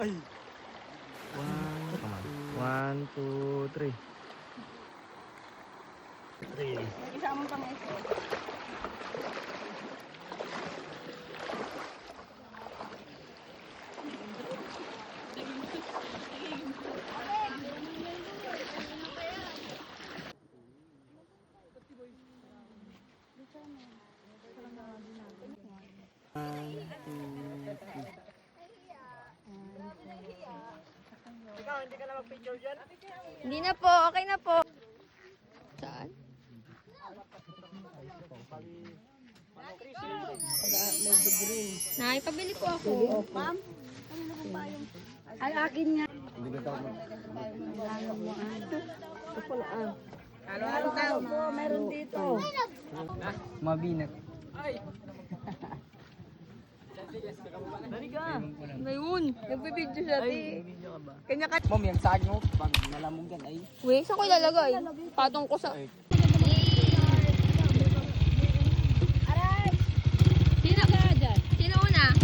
Ay! One, two, three. Isama pang ito. Ikaw, hindi ka na mag-picture dyan? Hindi na po, okay na po. Saan? Medyo green. Nakipabili po ako. Ma'am? Ay, akin nga. Hindi na daw Halo-halo tayo po, meron dito. Mabinat. Ngayon, nagbibidyo siya, ti. Kanya ka. Mom, yung saan mo, pag nalamog yan ay... Wait, saan ko ilalagay? Patong ko sa... Aray! Sino ka dyan? Sino una?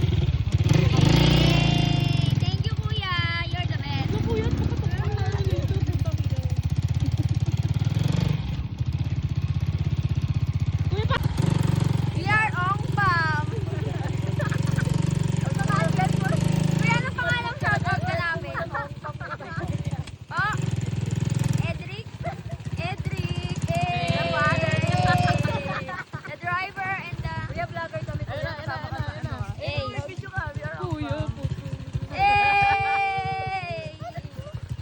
Thank you, kuya. You're the best. Kuya, we are on bomb. Kuya, ano pangalan shoutout ka namin? Oh, Edric, the father, the driver, and the vlogger kami. Hey! Hey!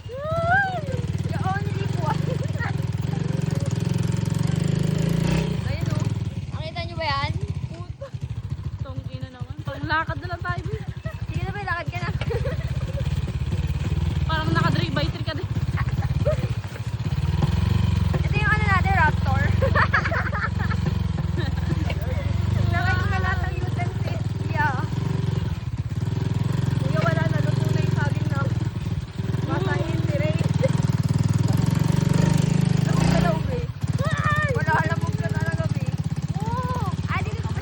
You only one. Ayun o. Nakita niyo ba yan? Tongina naman. Panglakad na lang tayo. Sige na ba, lakad ka na. Parang naka-drive by 3 ka din. Ito yung ano natin, Raptor. Nakita ka lahat ng utensils. Yeah. Kuya, wala na. Luto na yung saging na. Masahin si Ray. Lamog ka daw, be. Wala, lamog ka talaga, be. Ah, dito ka.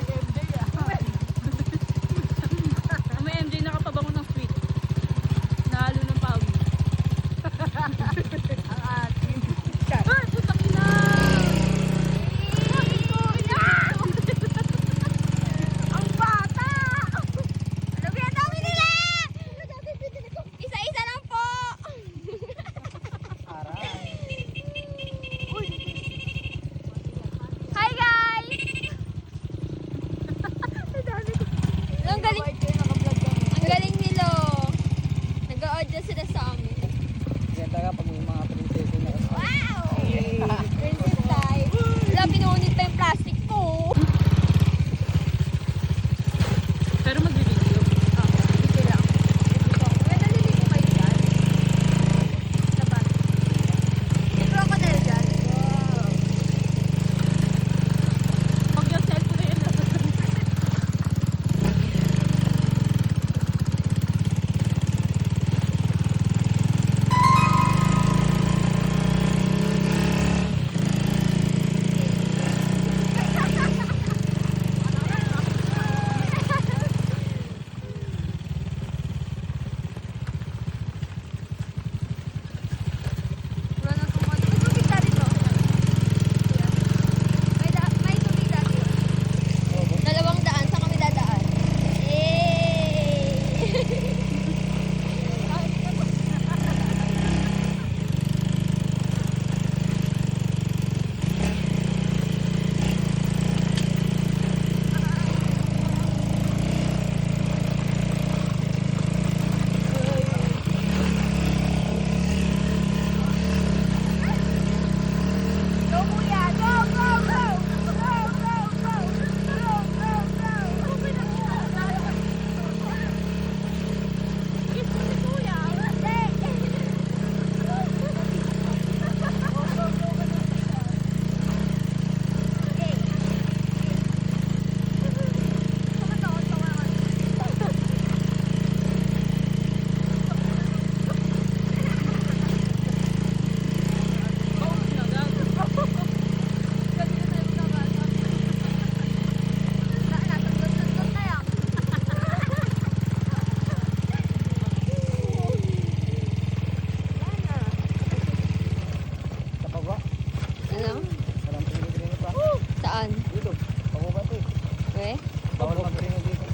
Eh? Bawal mag-ringo dito.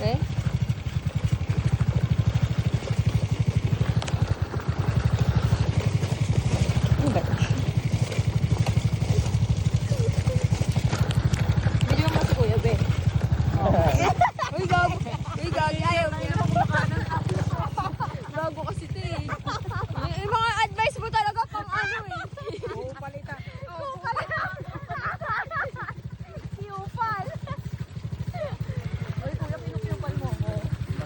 Eh? Ano ba? Video mo si Kuya, be. Uy, gago. Uy, gago. Ayaw niya. Gago kasi ito eh. Yung mga advice mo talaga pang ano eh. Oo, palitan. Kiupal. Ay, kuya, pinupal mo ako.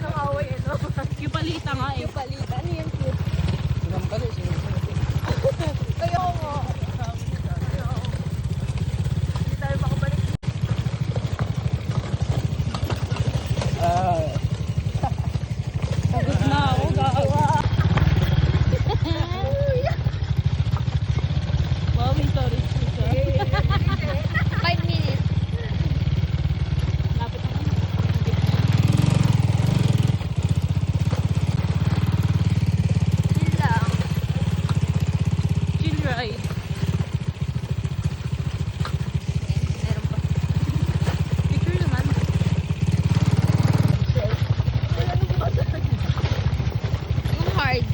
Nakaway ano. Kipalita nga eh. Kiupalit. Ano yung cute? Sinamkali, sinamkali. Kaya ko. Hindi tayo makabalik. Pagod na ako, gawa. Wow, may sorry. 5 minutes. Lapit ako. Chill lang. Chill ride. Meron pa. Picture naman. Yung hard.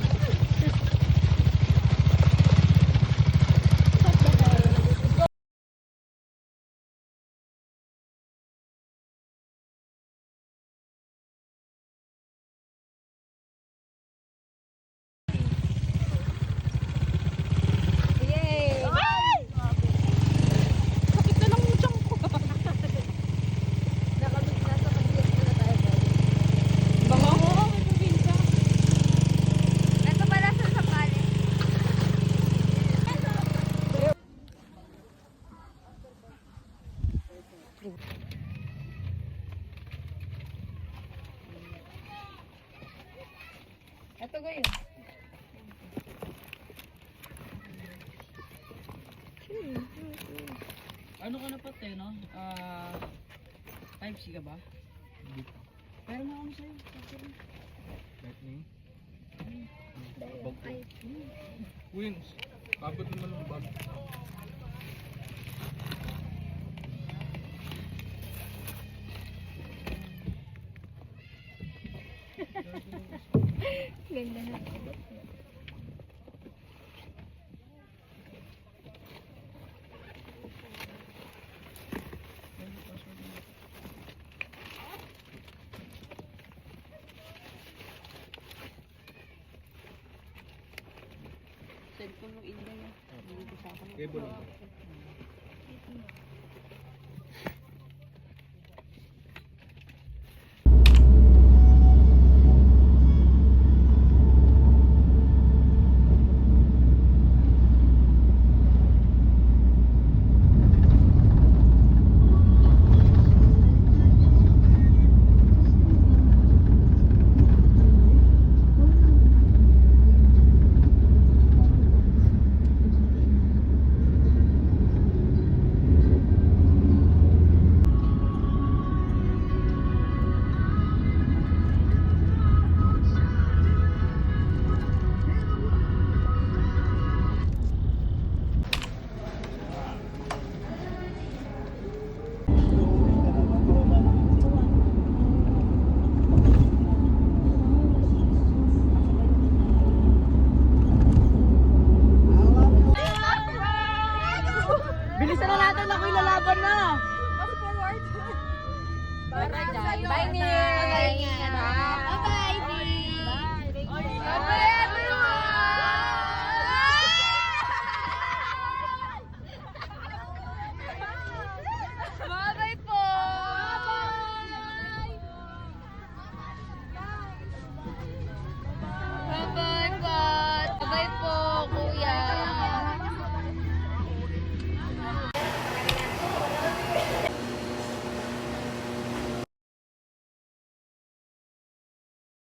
Yay! Sakit na lang yung tiyan ko. Nakamit na sa pag-iyak na tayo. Bango? Oo, may probinsya. Nasa pala sa sakali. Ito gayon. Ano ka na pati, no? 5C ka ba? Pero na ako sa'yo. Lightning. Wings. Abot naman ng bag. Ganda na. Cellphone mo Inday. Hindi ko sa akin. Cable lang. Bilisan na natin ako ilalaban na. Bye, Nick.